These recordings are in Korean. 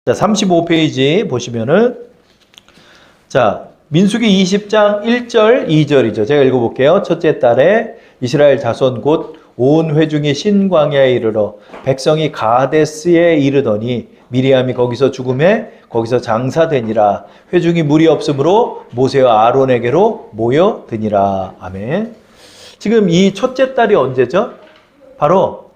자, 35페이지 보시면은, 자, 민수기 20장 1절, 2절이죠. 제가 읽어볼게요. 첫째 달에 이스라엘 자손 곧 온 회중이 신광야에 이르러 백성이 가데스에 이르더니 미리암이 거기서 죽음에 거기서 장사되니라. 회중이 물이 없으므로 모세와 아론에게로 모여드니라. 아멘. 지금 이 첫째 달이 언제죠? 바로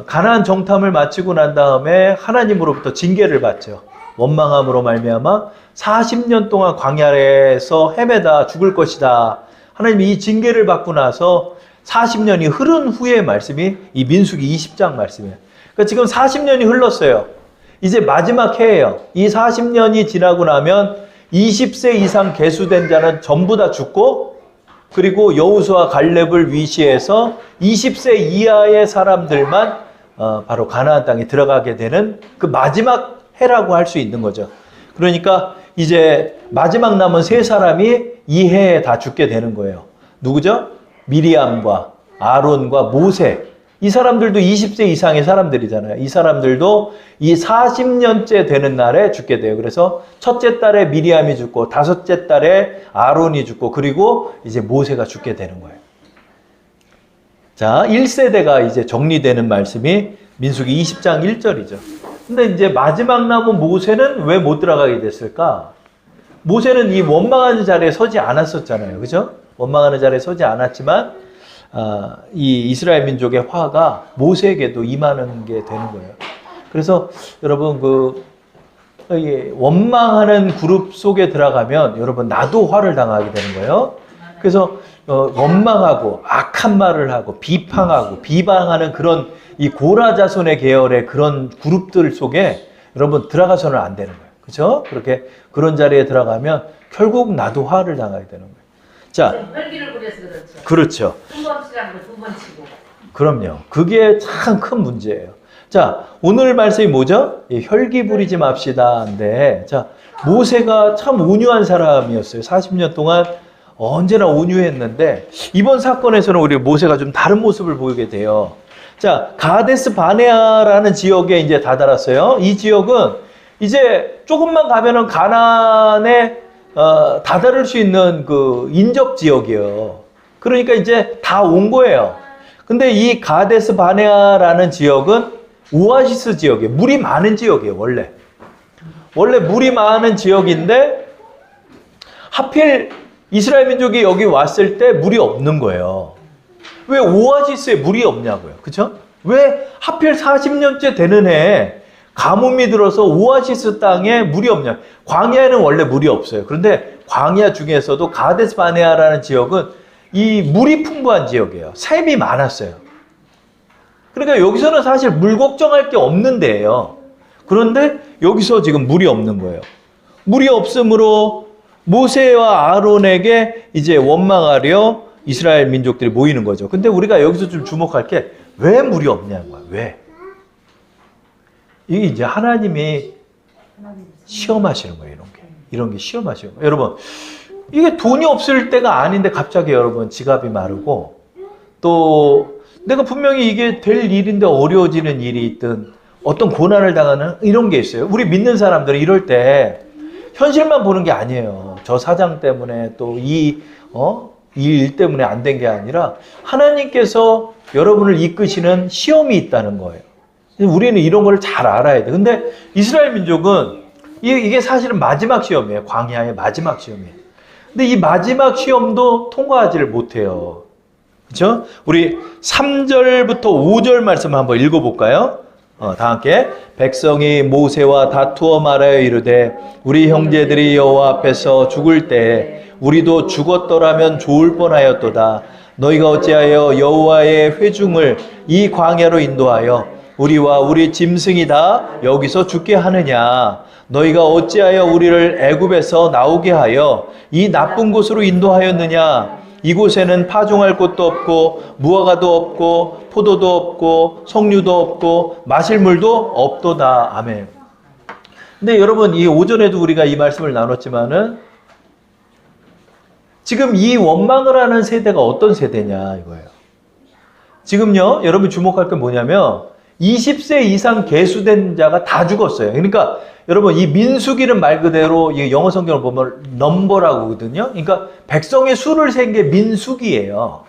가나안 정탐을 마치고 난 다음에 하나님으로부터 징계를 받죠. 원망함으로 말미암아 40년 동안 광야에서 헤매다 죽을 것이다. 하나님이 이 징계를 받고 나서 40년이 흐른 후의 말씀이 이 민수기 20장 말씀이에요. 그러니까 지금 40년이 흘렀어요. 이제 마지막 해예요. 이 40년이 지나고 나면 20세 이상 계수된 자는 전부 다 죽고, 그리고 여호수아 갈렙을 위시해서 20세 이하의 사람들만 바로 가나안 땅에 들어가게 되는 그 마지막 해라고 할 수 있는 거죠. 그러니까 이제 마지막 남은 세 사람이 이 해에 다 죽게 되는 거예요. 누구죠? 미리암과 아론과 모세. 이 사람들도 20세 이상의 사람들이잖아요. 이 사람들도 이 40년째 되는 날에 죽게 돼요. 그래서 첫째 달에 미리암이 죽고, 다섯째 달에 아론이 죽고, 그리고 이제 모세가 죽게 되는 거예요. 자, 1세대가 이제 정리되는 말씀이 민수기 20장 1절이죠. 근데 이제 마지막 남은 모세는 왜 못 들어가게 됐을까? 모세는 이 원망하는 자리에 서지 않았었잖아요. 그죠? 원망하는 자리에 서지 않았지만, 이 이스라엘 민족의 화가 모세에게도 임하는 게 되는 거예요. 그래서 여러분 원망하는 그룹 속에 들어가면 여러분 나도 화를 당하게 되는 거예요. 그래서 원망하고 악한 말을 하고 비판하고 비방하는 그런 이 고라 자손의 계열의 그런 그룹들 속에 여러분 들어가서는 안 되는 거예요. 그렇죠? 그렇게 그런 자리에 들어가면 결국 나도 화를 당하게 되는 거예요. 자, 혈기를 부려서 그렇죠. 그렇죠. 한 번 치라는 거 두 번 치고. 그럼요. 그게 참 큰 문제예요. 자, 오늘 말씀이 뭐죠? 혈기 부리지 맙시다인데, 자, 모세가 참 온유한 사람이었어요. 40년 동안 언제나 온유했는데, 이번 사건에서는 우리 모세가 좀 다른 모습을 보이게 돼요. 자, 가데스 바네아라는 지역에 이제 다다랐어요. 이 지역은 이제 조금만 가면은 가나안에 다다를 수 있는 그 인접 지역이에요. 그러니까 이제 다 온 거예요. 근데 이 가데스 바네아라는 지역은 오아시스 지역이에요. 물이 많은 지역이에요, 원래. 원래 물이 많은 지역인데 하필 이스라엘 민족이 여기 왔을 때 물이 없는 거예요. 왜 오아시스에 물이 없냐고요. 그쵸? 왜 하필 40년째 되는 해에 가뭄이 들어서 오아시스 땅에 물이 없냐. 광야에는 원래 물이 없어요. 그런데 광야 중에서도 가데스 바네아라는 지역은 이 물이 풍부한 지역이에요. 샘이 많았어요. 그러니까 여기서는 사실 물 걱정할 게 없는 데예요. 그런데 여기서 지금 물이 없는 거예요. 물이 없으므로 모세와 아론에게 이제 원망하려 이스라엘 민족들이 모이는 거죠. 근데 우리가 여기서 좀 주목할 게 왜 물이 없냐는 거야. 왜? 이게 이제 하나님이 시험하시는 거예요. 이런 게 시험하시는 거예요. 여러분, 이게 돈이 없을 때가 아닌데 갑자기 여러분 지갑이 마르고, 또 내가 분명히 이게 될 일인데 어려워지는 일이 있든 어떤 고난을 당하는 이런 게 있어요. 우리 믿는 사람들은 이럴 때 현실만 보는 게 아니에요. 저 사장 때문에 또 이 일 때문에 안 된 게 아니라 하나님께서 여러분을 이끄시는 시험이 있다는 거예요. 우리는 이런 걸 잘 알아야 돼. 근데 이스라엘 민족은 이게 사실은 마지막 시험이에요. 광야의 마지막 시험이에요. 근데 이 마지막 시험도 통과하지를 못해요. 그렇죠? 우리 3절부터 5절 말씀 한번 읽어볼까요? 다 함께. 백성이 모세와 다투어 말하여 이르되 우리 형제들이 여호와 앞에서 죽을 때 우리도 죽었더라면 좋을 뻔하였도다. 너희가 어찌하여 여호와의 회중을 이 광야로 인도하여 우리와 우리 짐승이 다 여기서 죽게 하느냐. 너희가 어찌하여 우리를 애굽에서 나오게 하여 이 나쁜 곳으로 인도하였느냐. 이곳에는 파종할 곳도 없고 무화과도 없고 포도도 없고 석류도 없고 마실 물도 없도다. 아멘. 근데 여러분, 이 오전에도 우리가 이 말씀을 나눴지만은 지금 이 원망을 하는 세대가 어떤 세대냐 이거예요. 지금요, 여러분 주목할 게 뭐냐면 20세 이상 계수된 자가 다 죽었어요. 그러니까 여러분 이 민수기는 말 그대로 이 영어 성경을 보면 넘버라고 하거든요. 그러니까 백성의 수를 센 게 민수기예요.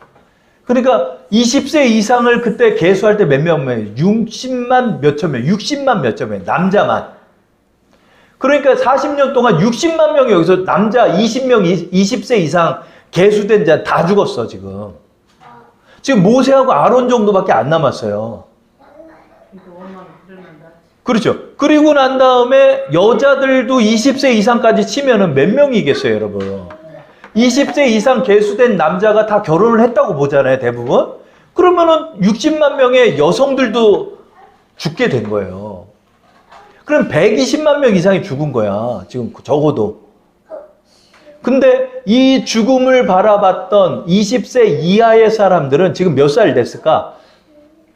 그러니까 20세 이상을 그때 계수할 때 몇 명이에요? 60만 몇천 명, 60만 몇천 명, 남자만. 그러니까 40년 동안 60만 명이 여기서 남자 20명, 20세 이상 계수된 자 다 죽었어, 지금. 지금 모세하고 아론 정도밖에 안 남았어요. 그렇죠. 그리고 난 다음에 여자들도 20세 이상까지 치면은 몇 명이겠어요, 여러분? 20세 이상 계수된 남자가 다 결혼을 했다고 보잖아요, 대부분. 그러면은 60만 명의 여성들도 죽게 된 거예요. 그럼 120만 명 이상이 죽은 거야, 지금 적어도. 근데 이 죽음을 바라봤던 20세 이하의 사람들은 지금 몇 살 됐을까?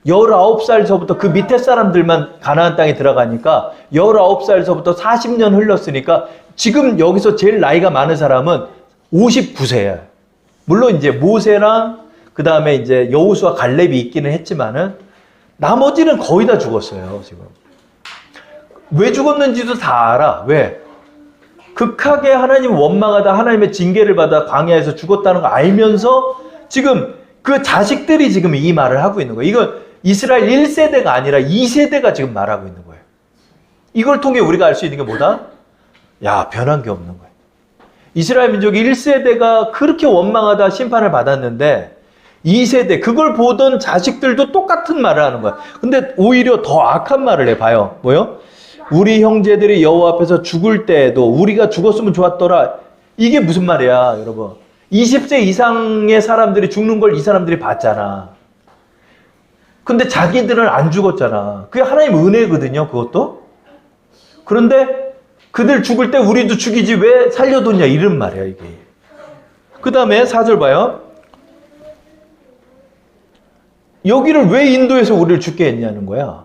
19살서부터 그 밑에 사람들만 가나안 땅에 들어가니까 19살서부터 40년 흘렀으니까 지금 여기서 제일 나이가 많은 사람은 59세야. 물론 이제 모세랑 그 다음에 이제 여호수아 갈렙이 있기는 했지만은 나머지는 거의 다 죽었어요, 지금. 왜 죽었는지도 다 알아. 왜? 극하게 하나님 원망하다 하나님의 징계를 받아 광야에서 죽었다는 거 알면서 지금 그 자식들이 지금 이 말을 하고 있는 거예요. 이건 이스라엘 1세대가 아니라 2세대가 지금 말하고 있는 거예요. 이걸 통해 우리가 알 수 있는 게 뭐다? 야, 변한 게 없는 거예요. 이스라엘 민족이 1세대가 그렇게 원망하다 심판을 받았는데 2세대, 그걸 보던 자식들도 똑같은 말을 하는 거야. 근데 오히려 더 악한 말을 해봐요. 뭐요? 우리 형제들이 여호와 앞에서 죽을 때에도 우리가 죽었으면 좋았더라. 이게 무슨 말이야, 여러분? 20세 이상의 사람들이 죽는 걸 이 사람들이 봤잖아. 근데 자기들은 안 죽었잖아. 그게 하나님 은혜거든요, 그것도. 그런데 그들 죽을 때 우리도 죽이지 왜 살려뒀냐, 이런 말이야, 이게. 그 다음에 4절 봐요. 여기를 왜 인도에서 우리를 죽게 했냐는 거야.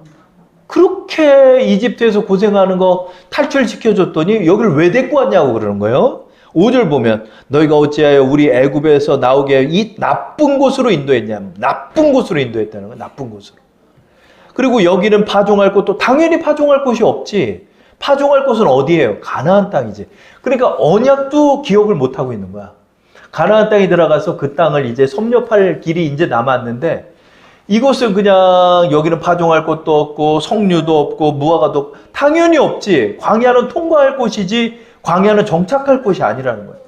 그렇게 이집트에서 고생하는 거 탈출시켜줬더니 여기를 왜 데리고 왔냐고 그러는 거예요. 5절 보면 너희가 어찌하여 우리 애굽에서 나오게 이 나쁜 곳으로 인도했냐. 나쁜 곳으로 인도했다는 거야. 나쁜 곳으로. 그리고 여기는 파종할 곳도 당연히 파종할 곳이 없지. 파종할 곳은 어디예요? 가나안 땅이지. 그러니까 언약도 기억을 못하고 있는 거야. 가나안 땅에 들어가서 그 땅을 이제 섭렵할 길이 이제 남았는데 이곳은 그냥 여기는 파종할 곳도 없고 석류도 없고 무화과도 당연히 없지. 광야는 통과할 곳이지 광야는 정착할 곳이 아니라는 거예요.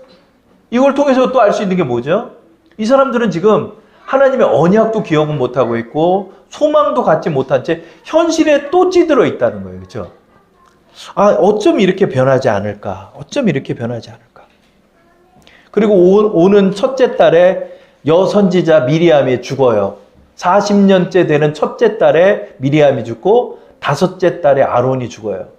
이걸 통해서 또 알 수 있는 게 뭐죠? 이 사람들은 지금 하나님의 언약도 기억은 못하고 있고 소망도 갖지 못한 채 현실에 또 찌들어 있다는 거예요. 그렇죠? 아, 어쩜 이렇게 변하지 않을까? 어쩜 이렇게 변하지 않을까? 그리고 오는 첫째 달에 여선지자 미리암이 죽어요. 40년째 되는 첫째 달에 미리암이 죽고 다섯째 달에 아론이 죽어요.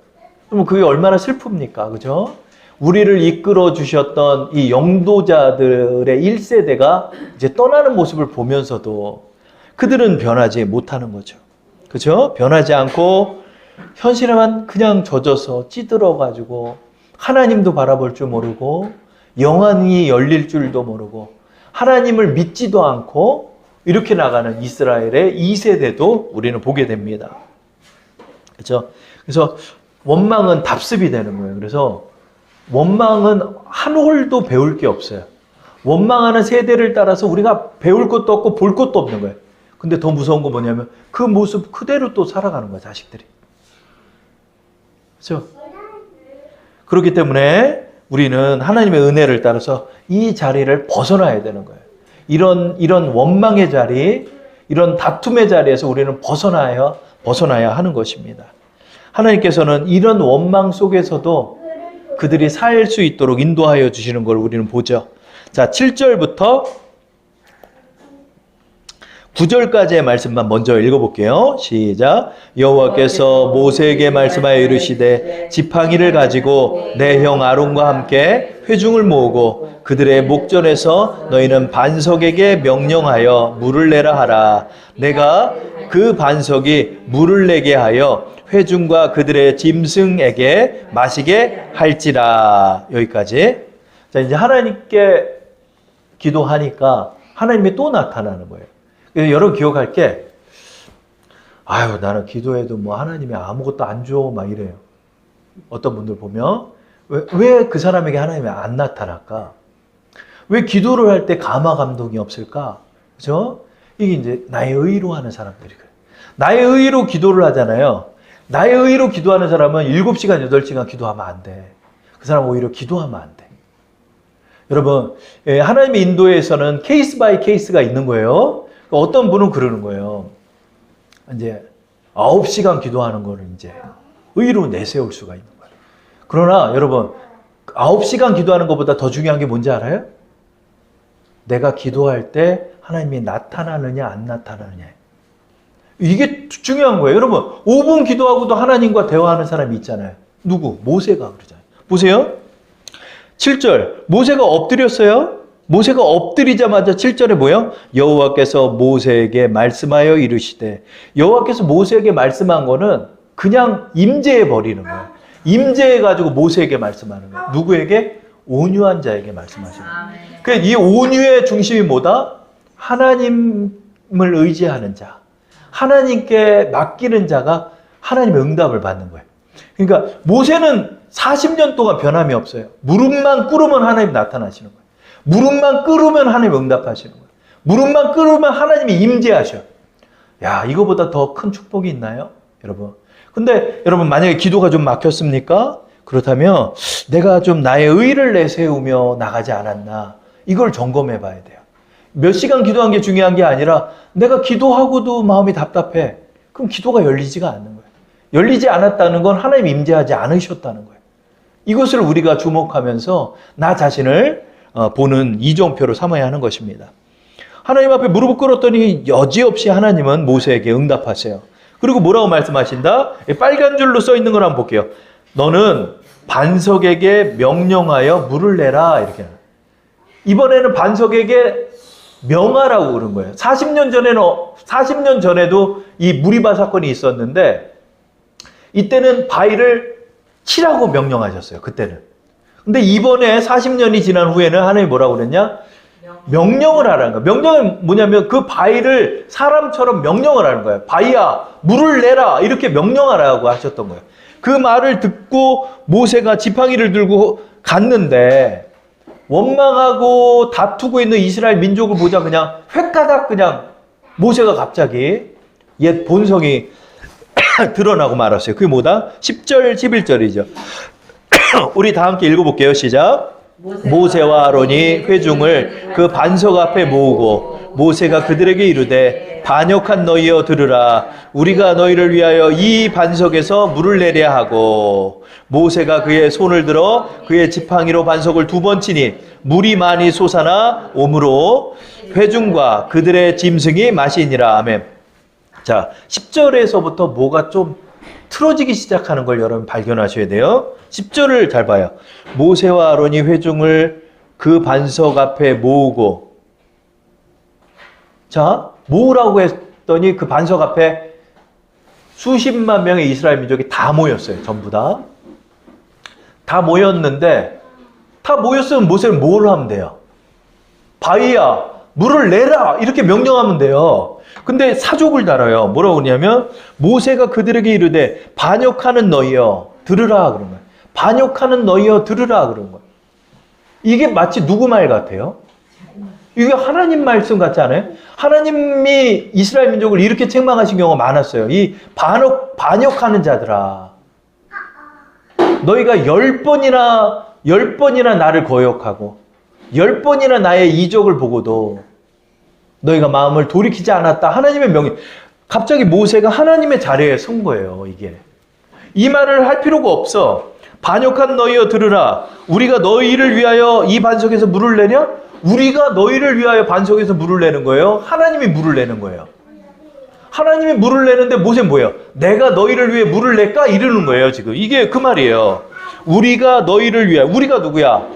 그럼 그게 얼마나 슬픕니까? 그죠? 우리를 이끌어 주셨던 이 영도자들의 1세대가 이제 떠나는 모습을 보면서도 그들은 변하지 못하는 거죠. 그죠? 변하지 않고 현실에만 그냥 젖어서 찌들어가지고 하나님도 바라볼 줄 모르고 영안이 열릴 줄도 모르고 하나님을 믿지도 않고 이렇게 나가는 이스라엘의 2세대도 우리는 보게 됩니다. 그렇죠? 그래서 원망은 답습이 되는 거예요. 그래서 원망은 한 홀도 배울 게 없어요. 원망하는 세대를 따라서 우리가 배울 것도 없고 볼 것도 없는 거예요. 근데 더 무서운 건 뭐냐면 그 모습 그대로 또 살아가는 거야, 자식들이. 그렇죠? 그렇기 때문에 우리는 하나님의 은혜를 따라서 이 자리를 벗어나야 되는 거예요. 이런 원망의 자리, 이런 다툼의 자리에서 우리는 벗어나야 하는 것입니다. 하나님께서는 이런 원망 속에서도 그들이 살 수 있도록 인도하여 주시는 걸 우리는 보죠. 자, 7절부터 9절까지의 말씀만 먼저 읽어볼게요. 시작. 여호와께서 모세에게 말씀하여 이르시되 지팡이를 가지고 내 형 아론과 함께 회중을 모으고 그들의 목전에서 너희는 반석에게 명령하여 물을 내라 하라. 내가 그 반석이 물을 내게 하여 회중과 그들의 짐승에게 마시게 할지라. 여기까지. 자, 이제 하나님께 기도하니까 하나님이 또 나타나는 거예요. 여러분 기억할 게 아유, 나는 기도해도 뭐 하나님이 아무것도 안 줘, 막 이래요. 어떤 분들 보면, 왜 그 사람에게 하나님이 안 나타날까? 왜 기도를 할 때 감화 감동이 없을까? 그죠? 이게 이제 나의 의로 하는 사람들이 그래요. 나의 의로 기도를 하잖아요. 나의 의로 기도하는 사람은 7시간, 8시간 기도하면 안 돼. 그 사람은 오히려 기도하면 안 돼. 여러분, 하나님의 인도에서는 케이스 바이 케이스가 있는 거예요. 어떤 분은 그러는 거예요. 이제 9시간 기도하는 거를 이제 의로 내세울 수가 있는 거예요. 그러나 여러분, 9시간 기도하는 것보다 더 중요한 게 뭔지 알아요? 내가 기도할 때 하나님이 나타나느냐 안 나타나느냐. 이게 중요한 거예요. 여러분, 5분 기도하고도 하나님과 대화하는 사람이 있잖아요. 누구? 모세가 그러잖아요. 보세요. 7절. 모세가 엎드렸어요. 모세가 엎드리자마자 7절에 뭐예요? 여호와께서 모세에게 말씀하여 이르시되. 여호와께서 모세에게 말씀한 거는 그냥 임재해 버리는 거예요. 임재해 가지고 모세에게 말씀하는 거예요. 누구에게? 온유한 자에게 말씀하시는 거예요. 그러니까 이 온유의 중심이 뭐다? 하나님을 의지하는 자. 하나님께 맡기는 자가 하나님의 응답을 받는 거예요. 그러니까 모세는 40년 동안 변함이 없어요. 무릎만 꿇으면 하나님이 나타나시는 거예요. 무릎만 꿇으면 하나님이 응답하시는 거예요. 무릎만 꿇으면 하나님이 임재하셔. 야, 이거보다 더 큰 축복이 있나요? 여러분. 근데 여러분, 만약에 기도가 좀 막혔습니까? 그렇다면 내가 좀 나의 의를 내세우며 나가지 않았나? 이걸 점검해 봐야 돼요. 몇 시간 기도한 게 중요한 게 아니라 내가 기도하고도 마음이 답답해. 그럼 기도가 열리지가 않는 거예요. 열리지 않았다는 건 하나님 임재하지 않으셨다는 거예요. 이것을 우리가 주목하면서 나 자신을 보는 이정표로 삼아야 하는 것입니다. 하나님 앞에 무릎을 꿇었더니 여지없이 하나님은 모세에게 응답하세요. 그리고 뭐라고 말씀하신다? 빨간 줄로 써 있는 걸 한번 볼게요. 너는 반석에게 명령하여 물을 내라. 이렇게. 이번에는 반석에게 명하라고 그런 거예요. 40년 전에도 이 무리바 사건이 있었는데 이때는 바위를 치라고 명령하셨어요. 그때는. 근데 이번에 40년이 지난 후에는 하나님이 뭐라고 그랬냐? 명령을 하라는 거예요. 명령은 뭐냐면 그 바위를 사람처럼 명령을 하는 거예요. 바위야, 물을 내라. 이렇게 명령하라고 하셨던 거예요. 그 말을 듣고 모세가 지팡이를 들고 갔는데 원망하고 다투고 있는 이스라엘 민족을 보자 그냥 획가닥 그냥 모세가 갑자기 옛 본성이 드러나고 말았어요. 그게 뭐다? 10절, 11절이죠. 우리 다 함께 읽어볼게요. 시작. 모세와 아론이 회중을 그 반석 앞에 모으고 모세가 그들에게 이르되 반역한 너희여 들으라. 우리가 너희를 위하여 이 반석에서 물을 내려 하고 모세가 그의 손을 들어 그의 지팡이로 반석을 2번 치니 물이 많이 솟아나 오므로 회중과 그들의 짐승이 마시니라. 아멘. 자, 10절에서부터 뭐가 좀 틀어지기 시작하는 걸 여러분 발견하셔야 돼요. 10절을 잘 봐요. 모세와 아론이 회중을 그 반석 앞에 모으고, 자, 모으라고 했더니 그 반석 앞에 수십만 명의 이스라엘 민족이 다 모였어요. 전부 다. 다 모였는데, 다 모였으면 모세는 뭘 하면 돼요? 바위야, 물을 내라! 이렇게 명령하면 돼요. 근데 사족을 달아요. 뭐라고 그러냐면 모세가 그들에게 이르되 반역하는 너희여 들으라 그런 거예요. 반역하는 너희여 들으라 그런 거예요. 이게 마치 누구 말 같아요? 이게 하나님 말씀 같지 않아요? 하나님이 이스라엘 민족을 이렇게 책망하신 경우가 많았어요. 이 반역하는 자들아, 너희가 10번이나 나를 거역하고 10번이나 나의 이적을 보고도 너희가 마음을 돌이키지 않았다. 하나님의 명령. 갑자기 모세가 하나님의 자리에 선 거예요. 이게. 이 말을 할 필요가 없어. 반역한 너희여 들으라. 우리가 너희를 위하여 이 반석에서 물을 내냐? 우리가 너희를 위하여 반석에서 물을 내는 거예요. 하나님이 물을 내는 거예요. 하나님이 물을 내는데 모세는 뭐예요? 내가 너희를 위해 물을 낼까? 이러는 거예요. 지금. 이게 그 말이에요. 우리가 너희를 위해. 우리가 누구야?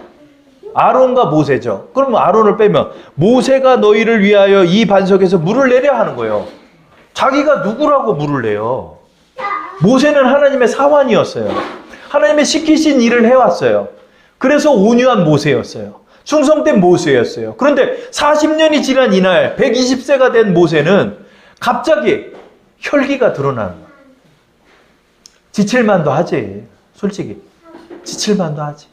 아론과 모세죠. 그러면 아론을 빼면 모세가 너희를 위하여 이 반석에서 물을 내려 하는 거예요. 자기가 누구라고 물을 내요? 모세는 하나님의 사환이었어요. 하나님의 시키신 일을 해왔어요. 그래서 온유한 모세였어요. 충성된 모세였어요. 그런데 40년이 지난 이날 120세가 된 모세는 갑자기 혈기가 드러나는 거야. 지칠만도 하지. 솔직히. 지칠만도 하지.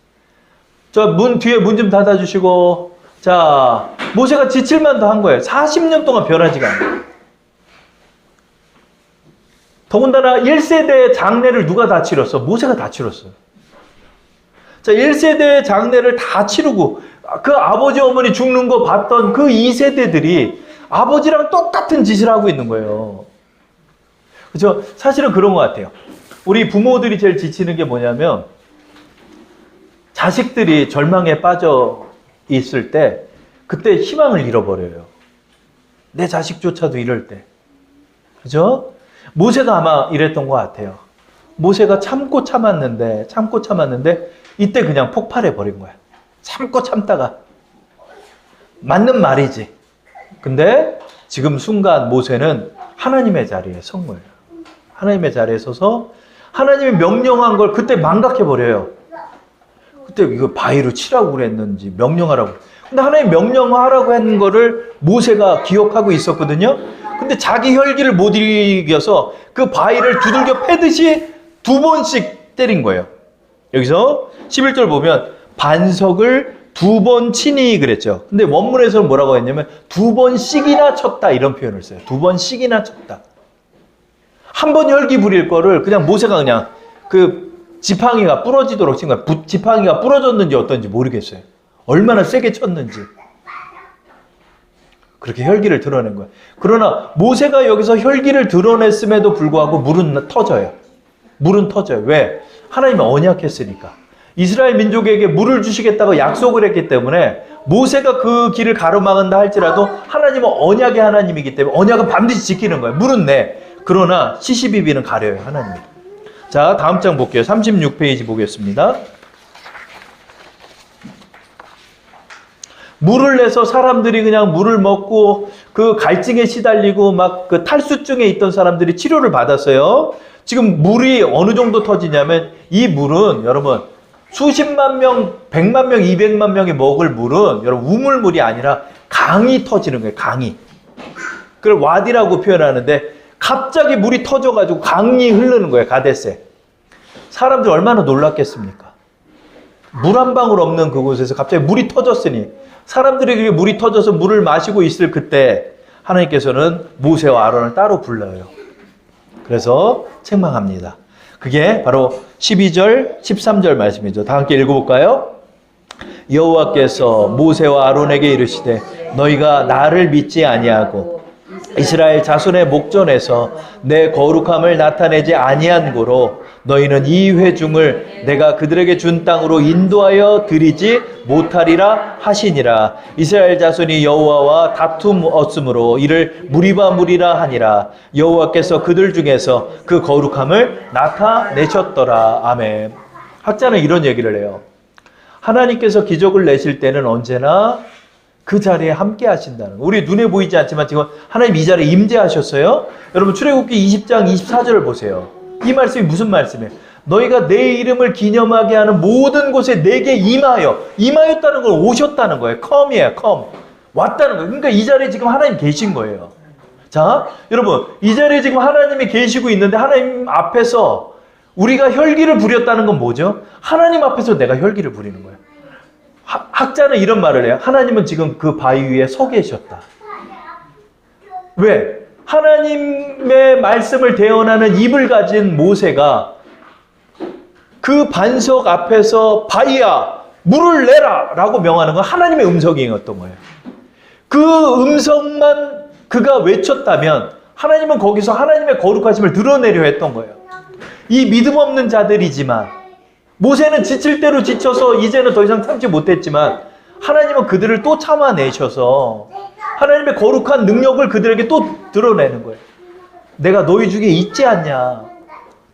저 뒤에 문 좀 닫아주시고. 자, 모세가 지칠만도 한 거예요. 40년 동안 변하지가 않아요. 더군다나 1세대의 장례를 누가 다 치렀어? 모세가 다 치렀어요. 자, 1세대의 장례를 다 치르고 그 아버지 어머니 죽는 거 봤던 그 2세대들이 아버지랑 똑같은 짓을 하고 있는 거예요. 그렇죠? 사실은 그런 것 같아요. 우리 부모들이 제일 지치는 게 뭐냐면 자식들이 절망에 빠져 있을 때 그때 희망을 잃어버려요. 내 자식조차도 이럴 때. 그죠? 모세가 아마 이랬던 것 같아요. 모세가 참고 참았는데 이때 그냥 폭발해 버린 거야. 참고 참다가. 맞는 말이지. 근데 지금 순간 모세는 하나님의 자리에 선 거예요. 하나님의 자리에 서서 하나님이 명령한 걸 그때 망각해 버려요. 그때 이거 바위로 치라고 그랬는지 명령하라고. 근데 하나님 명령하라고 한 거를 모세가 기억하고 있었거든요. 근데 자기 혈기를 못 이겨서 그 바위를 두들겨 패듯이 2번씩 때린 거예요. 여기서 11절 보면 반석을 2번 치니 그랬죠. 근데 원문에서는 뭐라고 했냐면 2번씩이나 쳤다 이런 표현을 써요. 2번씩이나 쳤다. 한 번 혈기 부릴 거를 그냥 모세가 그냥 그 지팡이가 부러지도록 친 거야. 지팡이가 부러졌는지 어떤지 모르겠어요. 얼마나 세게 쳤는지. 그렇게 혈기를 드러낸 거야. 그러나 모세가 여기서 혈기를 드러냈음에도 불구하고 물은 터져요. 물은 터져요. 왜? 하나님이 언약했으니까. 이스라엘 민족에게 물을 주시겠다고 약속을 했기 때문에 모세가 그 길을 가로막은다 할지라도 하나님은 언약의 하나님이기 때문에 언약은 반드시 지키는 거예요. 물은 내. 그러나 시시비비는 가려요. 하나님이. 자, 다음 장 볼게요. 36페이지 보겠습니다. 물을 내서 사람들이 그냥 물을 먹고 그 갈증에 시달리고 막 그 탈수증에 있던 사람들이 치료를 받았어요. 지금 물이 어느 정도 터지냐면 이 물은 여러분 수십만 명, 100만 명, 200만 명이 먹을 물은 여러분 우물물이 아니라 강이 터지는 거예요. 강이. 그걸 와디라고 표현하는데 갑자기 물이 터져가지고 강이 흐르는 거예요. 가데세. 사람들 얼마나 놀랐겠습니까? 물 한 방울 없는 그곳에서 갑자기 물이 터졌으니 사람들에게 물이 터져서 물을 마시고 있을 그때 하나님께서는 모세와 아론을 따로 불러요. 그래서 책망합니다. 그게 바로 12절, 13절 말씀이죠. 다 함께 읽어볼까요? 여호와께서 모세와 아론에게 이르시되 너희가 나를 믿지 아니하고 이스라엘 자손의 목전에서 내 거룩함을 나타내지 아니한 고로 너희는 이 회중을 내가 그들에게 준 땅으로 인도하여 드리지 못하리라 하시니라. 이스라엘 자손이 여호와와 다툼었으므로 이를 무리바 무리라 하니라. 여호와께서 그들 중에서 그 거룩함을 나타내셨더라. 아멘. 학자는 이런 얘기를 해요. 하나님께서 기적을 내실 때는 언제나 그 자리에 함께 하신다는 거. 우리 눈에 보이지 않지만 지금 하나님 이 자리에 임재하셨어요. 여러분 출애굽기 20장 24절을 보세요. 이 말씀이 무슨 말씀이에요? 너희가 내 이름을 기념하게 하는 모든 곳에 내게 임하였다는 걸 오셨다는 거예요. come이에요. come. 왔다는 거예요. 그러니까 이 자리에 지금 하나님 계신 거예요. 자, 여러분 이 자리에 지금 하나님이 계시고 있는데 하나님 앞에서 우리가 혈기를 부렸다는 건 뭐죠? 하나님 앞에서 내가 혈기를 부리는 거예요. 학자는 이런 말을 해요. 하나님은 지금 그 바위 위에 서 계셨다. 왜? 하나님의 말씀을 대언하는 입을 가진 모세가 그 반석 앞에서 바위야 물을 내라 라고 명하는 건 하나님의 음성이었던 거예요. 그 음성만 그가 외쳤다면 하나님은 거기서 하나님의 거룩하심을 드러내려 했던 거예요. 이 믿음 없는 자들이지만 모세는 지칠 대로 지쳐서 이제는 더 이상 참지 못했지만 하나님은 그들을 또 참아내셔서 하나님의 거룩한 능력을 그들에게 또 드러내는 거예요. 내가 너희 중에 있지 않냐?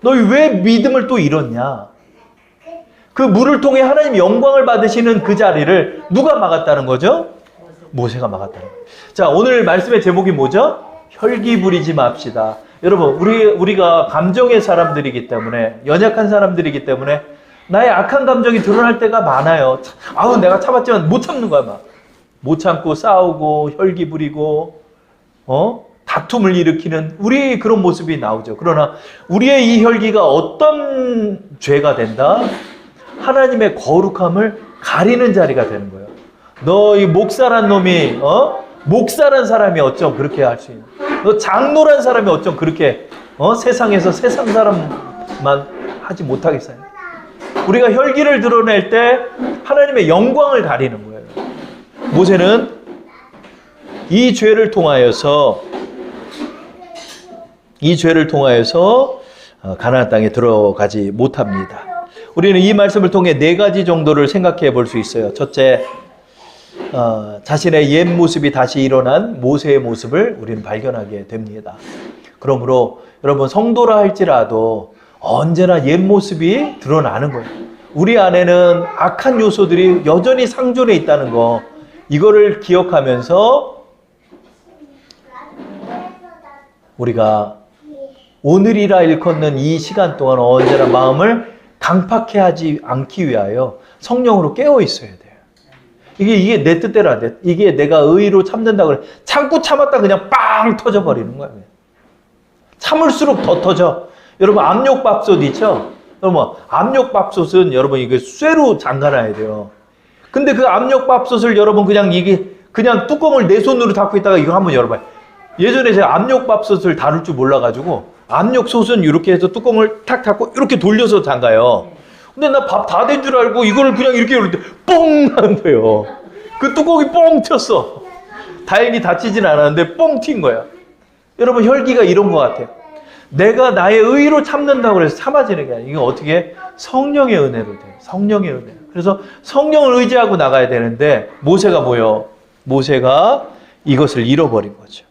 너희 왜 믿음을 또 잃었냐? 그 물을 통해 하나님 영광을 받으시는 그 자리를 누가 막았다는 거죠? 모세가 막았다는 거예요. 자, 오늘 말씀의 제목이 뭐죠? 혈기 부리지 맙시다. 여러분, 우리가 감정의 사람들이기 때문에, 연약한 사람들이기 때문에 나의 악한 감정이 드러날 때가 많아요. 아우, 내가 참았지만 못 참는 거야, 막. 못 참고 싸우고 혈기 부리고 다 다툼을 일으키는 우리의 그런 모습이 나오죠. 그러나 우리의 이 혈기가 어떤 죄가 된다? 하나님의 거룩함을 가리는 자리가 되는 거예요. 너 이 목사란 놈이 목사란 사람이 어쩜 그렇게 할 수 있냐? 너 장로란 사람이 어쩜 그렇게 세상에서 세상 사람만 하지 못하겠어요? 우리가 혈기를 드러낼 때 하나님의 영광을 가리는 거예요. 모세는 이 죄를 통하여서 가나안 땅에 들어가지 못합니다. 우리는 이 말씀을 통해 4가지 정도를 생각해 볼 수 있어요. 첫째, 자신의 옛 모습이 다시 일어난 모세의 모습을 우리는 발견하게 됩니다. 그러므로 여러분, 성도라 할지라도 언제나 옛 모습이 드러나는 거예요. 우리 안에는 악한 요소들이 여전히 상존해 있다는 거, 이거를 기억하면서 우리가 오늘이라 일컫는 이 시간 동안 언제나 마음을 강팍해 하지 않기 위하여 성령으로 깨어 있어야 돼요. 이게 내 뜻대로 안 돼. 이게 내가 의로 참는다 그래. 참고 참았다 그냥 빵 터져버리는 거야. 참을수록 더 터져. 여러분, 압력밥솥 있죠? 여러분, 압력밥솥은 여러분 이게 쇠로 잠가놔야 돼요. 근데 그 압력밥솥을 여러분 그냥 뚜껑을 내 손으로 닫고 있다가 이거 한번 열어봐요. 예전에 제가 압력밥솥을 다룰 줄 몰라가지고 압력솥은 이렇게 해서 뚜껑을 탁 닫고 이렇게 돌려서 잠가요. 근데 나 밥 다 된 줄 알고 이거를 그냥 이렇게 열을 때 뻥 하는 거예요. 그 뚜껑이 뻥 튀었어. 다행히 다치진 않았는데 뻥 튄 거야. 여러분, 혈기가 이런 것 같아요. 내가 나의 의로 참는다고 해서 참아지는 게 아니에요. 이건 어떻게? 성령의 은혜로 돼요. 성령의 은혜. 그래서 성령을 의지하고 나가야 되는데 모세가 뭐예요? 모세가 이것을 잃어버린 거죠.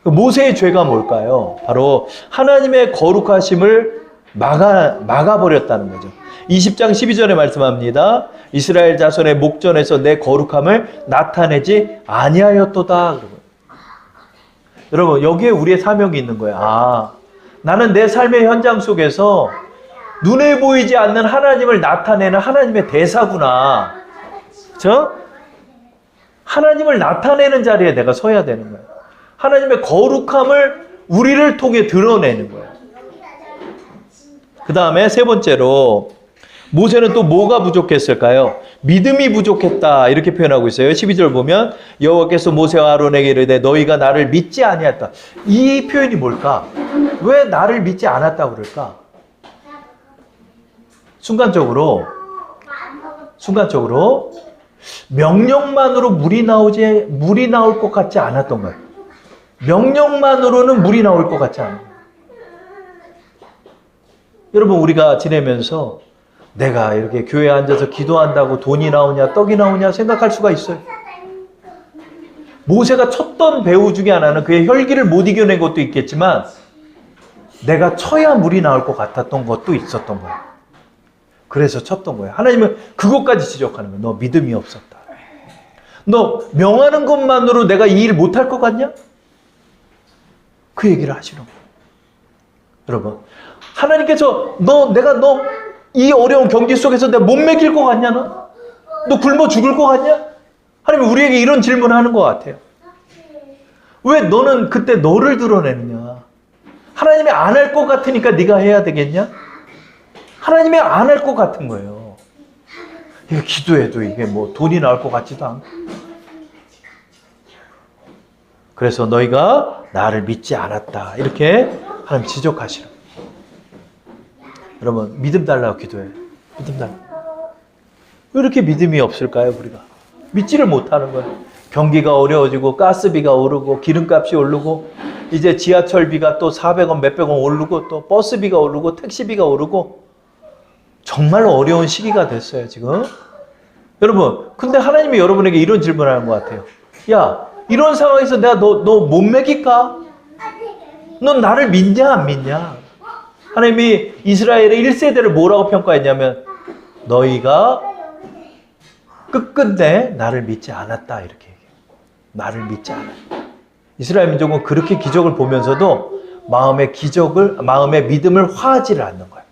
모세의 죄가 뭘까요? 바로 하나님의 거룩하심을 막아버렸다는 거죠. 20장 12절에 말씀합니다. 이스라엘 자손의 목전에서 내 거룩함을 나타내지 아니하였도다. 여러분, 여기에 우리의 사명이 있는 거예요. 나는 내 삶의 현장 속에서 눈에 보이지 않는 하나님을 나타내는 하나님의 대사구나. 하나님을 나타내는 자리에 내가 서야 되는 거예요. 하나님의 거룩함을 우리를 통해 드러내는 거예요. 그 다음에 세 번째로 모세는 또 뭐가 부족했을까요? 믿음이 부족했다, 이렇게 표현하고 있어요. 12절 보면 여호와께서 모세와 아론에게 이르되 너희가 나를 믿지 아니했다. 이 표현이 뭘까? 왜 나를 믿지 않았다고 그럴까? 순간적으로 명령만으로 물이 나올 것 같지 않았던 거예요. 명령만으로는 물이 나올 것 같지 않아요. 여러분, 우리가 지내면서 내가 이렇게 교회에 앉아서 기도한다고 돈이 나오냐 떡이 나오냐 생각할 수가 있어요. 모세가 쳤던 배후 중에 하나는 그의 혈기를 못 이겨낸 것도 있겠지만 내가 쳐야 물이 나올 것 같았던 것도 있었던 거예요. 그래서 쳤던 거예요. 하나님은 그것까지 지적하는 거예요. 너 믿음이 없었다. 너 명하는 것만으로 내가 이 일 못할 것 같냐? 그 얘기를 하시는 거예요. 여러분, 하나님께서 내가 이 어려운 경기 속에서 내가 못 먹일 것 같냐? 너 굶어 죽을 것 같냐? 하나님 우리에게 이런 질문을 하는 것 같아요. 왜 너는 그때 너를 드러내느냐? 하나님이 안 할 것 같으니까 네가 해야 되겠냐? 하나님이 안 할 것 같은 거예요. 이거 기도해도 이게 뭐 돈이 나올 것 같지도 않고. 그래서 너희가 나를 믿지 않았다, 이렇게 하나님 지적하시는 거예요. 여러분, 믿음 달라고 기도해요. 믿음 달라고. 왜 이렇게 믿음이 없을까요, 우리가? 믿지를 못하는 거예요. 경기가 어려워지고 가스비가 오르고 기름값이 오르고 이제 지하철비가 또 400원 몇백 원 오르고 또 버스비가 오르고 택시비가 오르고 정말 어려운 시기가 됐어요, 지금. 여러분, 근데 하나님이 여러분에게 이런 질문을 하는 것 같아요. 야, 이런 상황에서 내가 너 못 먹일까? 넌 나를 믿냐 안 믿냐? 하나님이 이스라엘의 1세대를 뭐라고 평가했냐면 너희가 끝끝내 나를 믿지 않았다, 이렇게 얘기해요. 나를 믿지 않았다. 이스라엘 민족은 그렇게 기적을 보면서도 마음의 믿음을 화하지를 않는 거예요.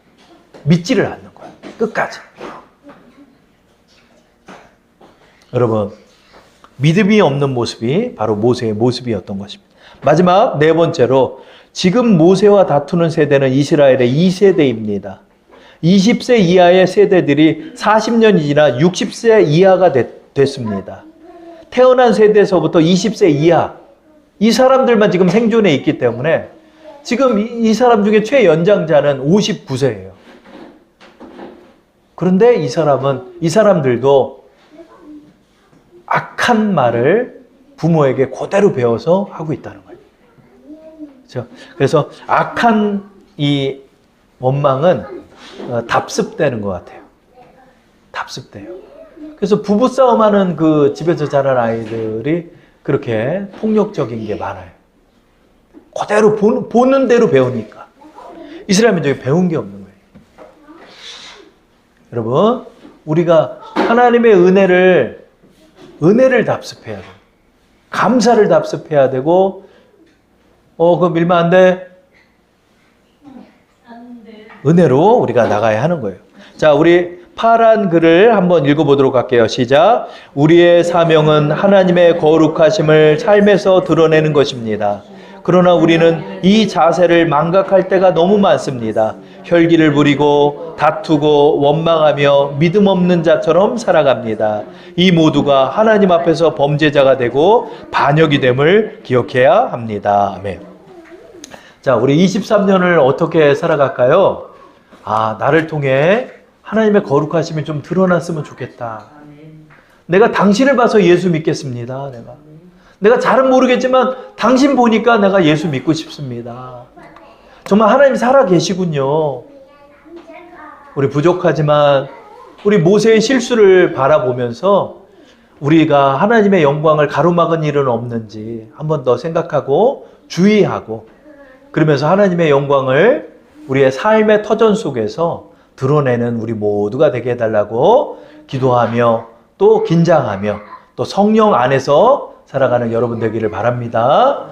믿지를 않는 거예요. 끝까지. 여러분, 믿음이 없는 모습이 바로 모세의 모습이었던 것입니다. 마지막 네 번째로 지금 모세와 다투는 세대는 이스라엘의 2세대입니다. 20세 이하의 세대들이 40년이 지나 60세 이하가 됐습니다. 태어난 세대에서부터 20세 이하, 이 사람들만 지금 생존해 있기 때문에 지금 이 사람 중에 최연장자는 59세예요. 그런데 이 사람들도 악한 말을 부모에게 그대로 배워서 하고 있다는 거예요. 그렇죠? 그래서 악한 이 원망은 답습되는 것 같아요. 답습돼요. 그래서 부부싸움하는 그 집에서 자란 아이들이 그렇게 폭력적인 게 많아요. 그대로 보는 대로 배우니까. 이스라엘 민족이 배운 게 없는 거예요. 여러분, 우리가 하나님의 은혜를 답습해야 돼요. 감사를 답습해야 되고, 그거 밀면 안 돼? 은혜로 우리가 나가야 하는 거예요. 자, 우리 파란 글을 한번 읽어보도록 할게요. 시작. 우리의 사명은 하나님의 거룩하심을 삶에서 드러내는 것입니다. 그러나 우리는 이 자세를 망각할 때가 너무 많습니다. 혈기를 부리고 다투고 원망하며 믿음 없는 자처럼 살아갑니다. 이 모두가 하나님 앞에서 범죄자가 되고 반역이 됨을 기억해야 합니다. 아멘. 자, 우리 23년을 어떻게 살아갈까요? 나를 통해 하나님의 거룩하심이 좀 드러났으면 좋겠다. 내가 당신을 봐서 예수 믿겠습니다. 내가 잘은 모르겠지만 당신 보니까 내가 예수 믿고 싶습니다. 정말 하나님 살아 계시군요. 우리 부족하지만 우리 모세의 실수를 바라보면서 우리가 하나님의 영광을 가로막은 일은 없는지 한번 더 생각하고 주의하고, 그러면서 하나님의 영광을 우리의 삶의 터전 속에서 드러내는 우리 모두가 되게 해달라고 기도하며 또 긴장하며 또 성령 안에서 살아가는 여러분 되기를 바랍니다.